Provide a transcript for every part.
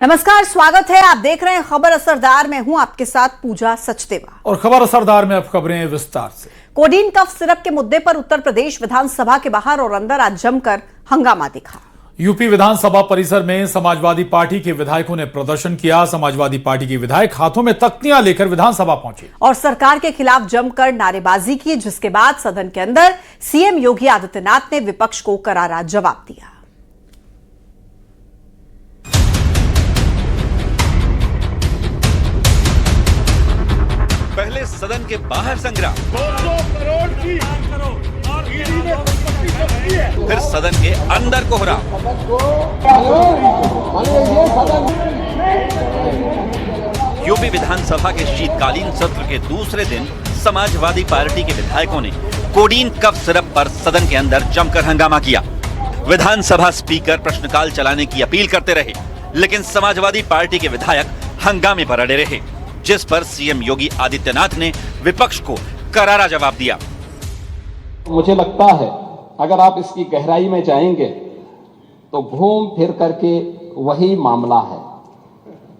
नमस्कार, स्वागत है। आप देख रहे हैं खबर असरदार में हूं आपके साथ पूजा सचदेवा। और खबर असरदार में अब खबरें विस्तार से। कोडीन कफ सिरप के मुद्दे पर उत्तर प्रदेश विधानसभा के बाहर और अंदर आज जमकर हंगामा दिखा। यूपी विधानसभा परिसर में समाजवादी पार्टी के विधायकों ने प्रदर्शन किया। समाजवादी पार्टी के विधायक हाथों में तख्तियां लेकर विधानसभा पहुंचे और सरकार के खिलाफ जमकर नारेबाजी की, जिसके बाद सदन के अंदर सीएम योगी आदित्यनाथ ने विपक्ष को करारा जवाब दिया। पहले सदन के बाहर संग्राम, 200 करोड़ की फिर सदन के अंदर कोहराम। यूपी विधानसभा के शीतकालीन सत्र के दूसरे दिन समाजवादी पार्टी के विधायकों ने कोडीन कफ सिरप पर सदन के अंदर जमकर हंगामा किया। विधानसभा स्पीकर प्रश्नकाल चलाने की अपील करते रहे, लेकिन समाजवादी पार्टी के विधायक हंगामे पर अड़े रहे, जिस पर सीएम योगी आदित्यनाथ ने विपक्ष को करारा जवाब दिया। मुझे लगता है अगर आप इसकी गहराई में जाएंगे तो घूम फिर करके वही मामला है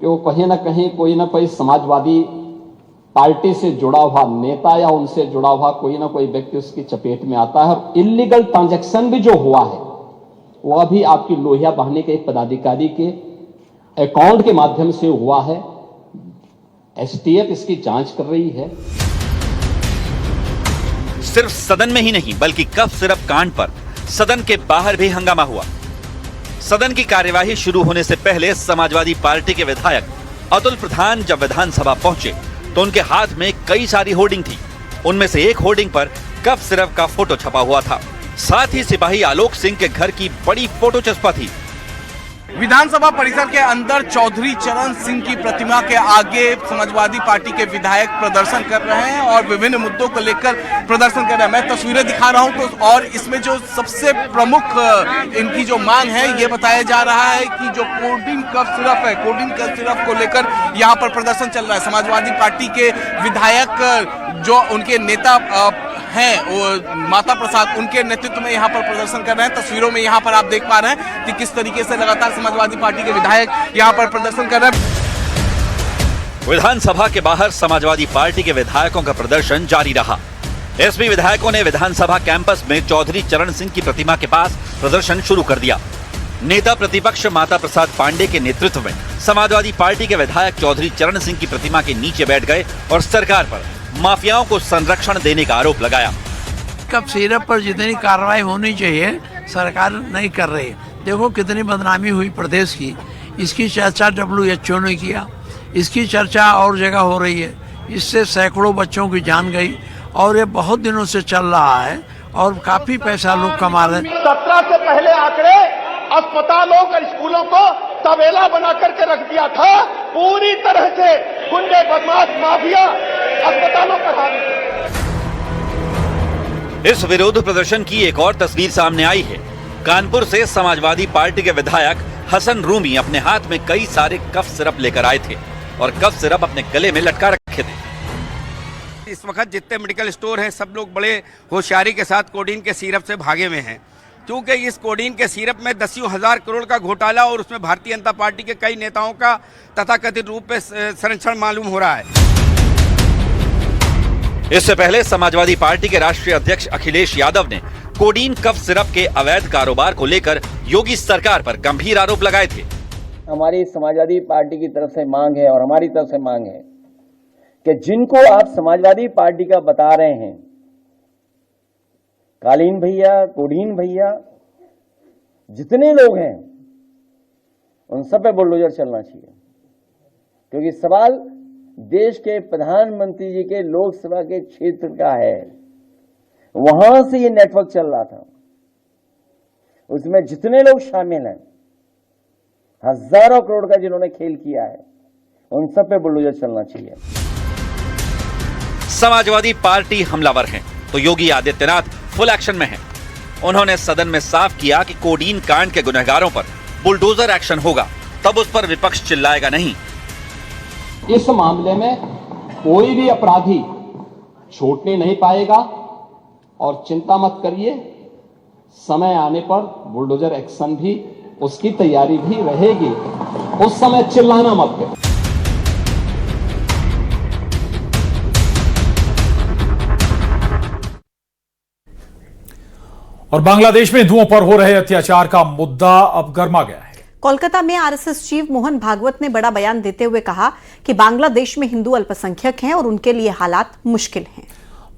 कि वो कहीं ना कहीं कोई ना कोई समाजवादी पार्टी से जुड़ा हुआ नेता या उनसे जुड़ा हुआ कोई ना कोई व्यक्ति उसकी चपेट में आता है। और इलीगल ट्रांजैक्शन भी जो हुआ है वो अभी आपकी लोहिया बहाने के एक पदाधिकारी के अकाउंट के माध्यम से हुआ है। एसटीएफ इसकी जांच कर रही है। सिर्फ सदन में ही नहीं बल्कि कफ सिरप कांड पर सदन के बाहर भी हंगामा हुआ। सदन की कार्यवाही शुरू होने से पहले समाजवादी पार्टी के विधायक अतुल प्रधान जब विधानसभा पहुंचे तो उनके हाथ में कई सारी होर्डिंग थी। उनमें से एक होर्डिंग पर कफ सिरप का फोटो छपा हुआ था। साथ ही सिपाही आलोक सिंह के घर की बड़ी फोटो चस्पा थी। विधानसभा परिसर के अंदर चौधरी चरण सिंह की प्रतिमा के आगे समाजवादी पार्टी के विधायक प्रदर्शन कर रहे हैं और विभिन्न मुद्दों को लेकर प्रदर्शन कर रहे हैं। मैं तस्वीरें दिखा रहा हूं तो और इसमें जो सबसे प्रमुख इनकी जो मांग है ये बताया जा रहा है कि जो कोडीन कफ सिरप है, कोडीन कफ सिरप को लेकर यहाँ पर प्रदर्शन चल रहा है। समाजवादी पार्टी के विधायक जो उनके नेता हैं वो माता प्रसाद, उनके नेतृत्व में यहाँ पर प्रदर्शन कर रहे हैं। तस्वीरों में यहाँ पर आप देख पा रहे हैं कि किस तरीके से लगातार समाजवादी पार्टी के विधायक यहाँ पर प्रदर्शन कर रहे हैं। विधानसभा के बाहर समाजवादी पार्टी के विधायकों का प्रदर्शन जारी रहा। एसपी विधायकों ने विधानसभा कैंपस में चौधरी चरण सिंह की प्रतिमा के पास प्रदर्शन शुरू कर दिया। नेता प्रतिपक्ष माता प्रसाद पांडे के नेतृत्व में समाजवादी पार्टी के विधायक चौधरी चरण सिंह की प्रतिमा के नीचे बैठ गए और सरकार पर माफियाओं को संरक्षण देने का आरोप लगाया। कफ सिरप पर जितनी कार्रवाई होनी चाहिए सरकार नहीं कर रही। देखो कितनी बदनामी हुई प्रदेश की। इसकी चर्चा WHO ने किया, इसकी चर्चा और जगह हो रही है। इससे सैकड़ों बच्चों की जान गई और ये बहुत दिनों से चल रहा है और काफी पैसा लोग कमा रहे हैं। 17 से पहले आंकड़े अस्पतालों और स्कूलों को तबेला बना करके रख दिया था। पूरी तरह से गुंडे बदमाश माफिया अस्पतालों पर हावी। इस विरोध प्रदर्शन की एक और तस्वीर सामने आई है। कानपुर से समाजवादी पार्टी के विधायक हसन रूमी अपने हाथ में कई सारे कफ सिरप लेकर आए थे और कफ सिरप अपने गले में लटका रखे थे। इस वक्त जितने मेडिकल स्टोर हैं सब लोग बड़े होशियारी के साथ कोडीन के सिरप से भागे हुए हैं, क्योंकि इस कोडीन के सिरप में 10,000 करोड़ का घोटाला और उसमें भारतीय जनता पार्टी के कई नेताओं का तथाकथित रूप में संरक्षण मालूम हो रहा है। इससे पहले समाजवादी पार्टी के राष्ट्रीय अध्यक्ष अखिलेश यादव ने कोडीन कफ सिरप के अवैध कारोबार को लेकर योगी सरकार पर गंभीर आरोप लगाए थे। हमारी समाजवादी पार्टी की तरफ से मांग है और हमारी तरफ से मांग है कि जिनको आप समाजवादी पार्टी का बता रहे हैं, कालीन भैया, कोडीन भैया, जितने लोग हैं उन सब पे बुलडोजर चलना चाहिए। क्योंकि सवाल देश के प्रधानमंत्री जी के लोकसभा के क्षेत्र का है। वहां से ये नेटवर्क चल रहा था। उसमें जितने लोग शामिल हैं, हजारों करोड़ का जिन्होंने खेल किया है, उन सब पे बुलडोजर चलना चाहिए। समाजवादी पार्टी हमलावर है तो योगी आदित्यनाथ फुल एक्शन में है। उन्होंने सदन में साफ किया कि कोडीन कांड के गुनहगारों पर बुलडोजर एक्शन होगा, तब उस पर विपक्ष चिल्लाएगा नहीं। इस मामले में कोई भी अपराधी छूटने नहीं पाएगा और चिंता मत करिए, समय आने पर बुलडोजर एक्शन भी उसकी तैयारी भी रहेगी। उस समय चिल्लाना मत करो। और बांग्लादेश में हिंदुओं पर हो रहे अत्याचार का मुद्दा अब गर्मा गया है। कोलकाता में आरएसएस चीफ मोहन भागवत ने बड़ा बयान देते हुए कहा कि बांग्लादेश में हिंदू अल्पसंख्यक हैं और उनके लिए हालात मुश्किल हैं।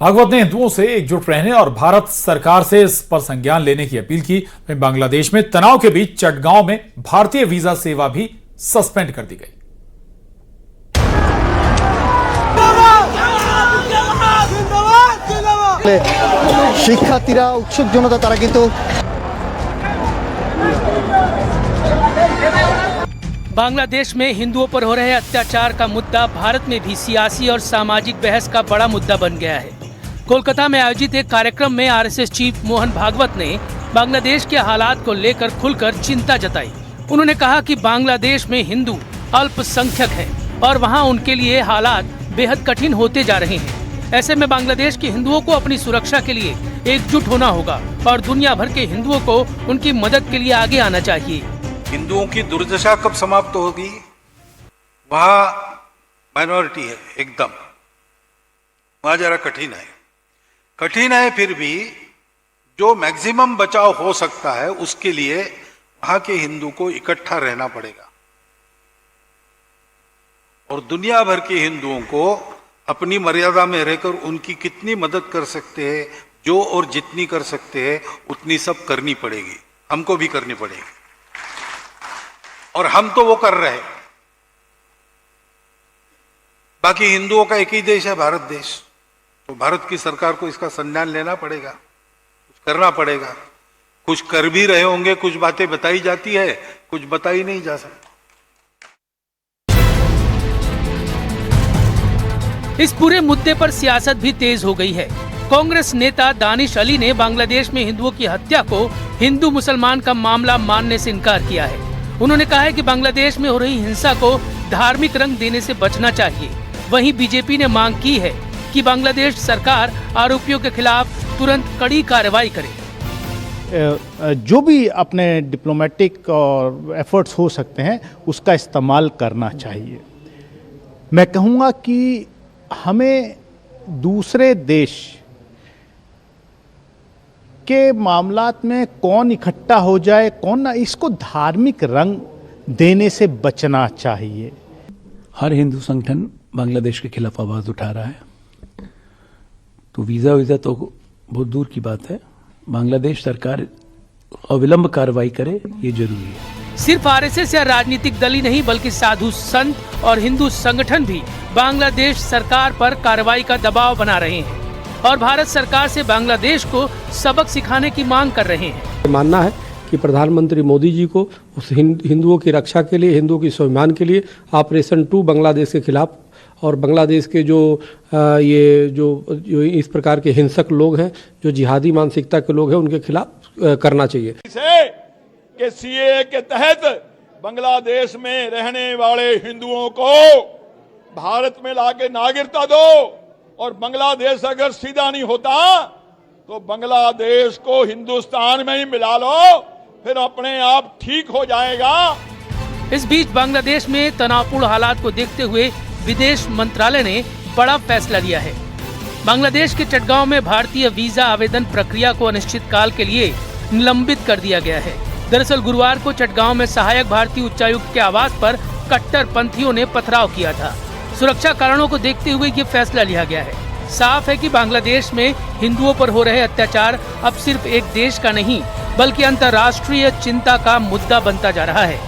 भागवत ने हिंदुओं से एकजुट रहने और भारत सरकार से इस पर संज्ञान लेने की अपील की। बांग्लादेश में तनाव के बीच चटगांव में भारतीय वीजा सेवा भी सस्पेंड कर दी गई। শিক্ষার্থীরা উৎসুক জনতা তারা কিন্তু बांग्लादेश में हिंदुओं पर हो रहे अत्याचार का मुद्दा भारत में भी सियासी और सामाजिक बहस का बड़ा मुद्दा बन गया है। कोलकाता में आयोजित एक कार्यक्रम में आरएसएस चीफ मोहन भागवत ने बांग्लादेश के हालात को लेकर खुलकर चिंता जताई। उन्होंने कहा कि बांग्लादेश में हिंदू अल्पसंख्यक हैं और वहां उनके लिए हालात बेहद कठिन होते जा रहे हैं। ऐसे में बांग्लादेश के हिंदुओं को अपनी सुरक्षा के लिए एकजुट होना होगा और दुनिया भर के हिंदुओं को उनकी मदद के लिए आगे आना चाहिए। हिंदुओं की दुर्दशा कब समाप्त होगी? वहाँ माइनॉरिटी है एकदम, वहाँ जरा कठिन है, फिर भी जो मैक्सिमम बचाव हो सकता है उसके लिए वहाँ के हिंदू को इकट्ठा रहना पड़ेगा और दुनिया भर के हिंदुओं को अपनी मर्यादा में रहकर उनकी कितनी मदद कर सकते हैं, जो और जितनी कर सकते हैं उतनी सब करनी पड़ेगी, हमको भी करनी पड़ेगी और हम तो वो कर रहे हैं। बाकी हिंदुओं का एक ही देश है, भारत देश, तो भारत की सरकार को इसका संज्ञान लेना पड़ेगा, कुछ करना पड़ेगा। कुछ कर भी रहे होंगे, कुछ बातें बताई जाती है, कुछ बताई नहीं जा सकती। इस पूरे मुद्दे पर सियासत भी तेज हो गई है। कांग्रेस नेता दानिश अली ने बांग्लादेश में हिंदुओं की हत्या को हिंदू मुसलमान का मामला मानने से इनकार किया है। उन्होंने कहा है कि बांग्लादेश में हो रही हिंसा को धार्मिक रंग देने से बचना चाहिए। वहीं बीजेपी ने मांग की है कि बांग्लादेश सरकार आरोपियों के खिलाफ तुरंत कड़ी कार्रवाई करे। जो भी अपने डिप्लोमेटिक और एफर्ट्स हो सकते हैं उसका इस्तेमाल करना चाहिए। मैं कहूँगा कि हमें दूसरे देश के मामलात में कौन इकट्ठा हो जाए कौन ना, इसको धार्मिक रंग देने से बचना चाहिए। हर हिंदू संगठन बांग्लादेश के खिलाफ आवाज उठा रहा है, तो वीज़ा तो बहुत दूर की बात है। बांग्लादेश सरकार अविलंब कार्रवाई करे, ये जरूरी है। सिर्फ आरएसएस या राजनीतिक दल ही नहीं बल्कि साधु संत और हिंदू संगठन भी बांग्लादेश सरकार पर कार्रवाई का दबाव बना रहे हैं और भारत सरकार से बांग्लादेश को सबक सिखाने की मांग कर रहे हैं। मानना है कि प्रधानमंत्री मोदी जी को उस हिंदुओं की रक्षा के लिए, हिंदुओं की स्वाभिमान के लिए ऑपरेशन 2 बांग्लादेश के खिलाफ और बांग्लादेश के जो इस प्रकार के हिंसक लोग हैं, जो जिहादी मानसिकता के लोग हैं, उनके खिलाफ करना चाहिए। कि सीए के तहत बांग्लादेश में रहने वाले हिंदुओं को भारत में लाके नागरिकता दो और बांग्लादेश अगर सीधा नहीं होता तो बांग्लादेश को हिंदुस्तान में ही मिला लो, फिर अपने आप ठीक हो जाएगा। इस बीच बांग्लादेश में तनावपूर्ण हालात को देखते हुए विदेश मंत्रालय ने बड़ा फैसला लिया है। बांग्लादेश के चटगांव में भारतीय वीजा आवेदन प्रक्रिया को अनिश्चित काल के लिए निलंबित कर दिया गया है। दरअसल गुरुवार को चटगांव में सहायक भारतीय उच्चायुक्त के आवास पर कट्टरपंथियों ने पथराव किया था। सुरक्षा कारणों को देखते हुए ये फैसला लिया गया है। साफ है कि बांग्लादेश में हिंदुओं पर हो रहे अत्याचार अब सिर्फ एक देश का नहीं बल्कि अंतर्राष्ट्रीय चिंता का मुद्दा बनता जा रहा है।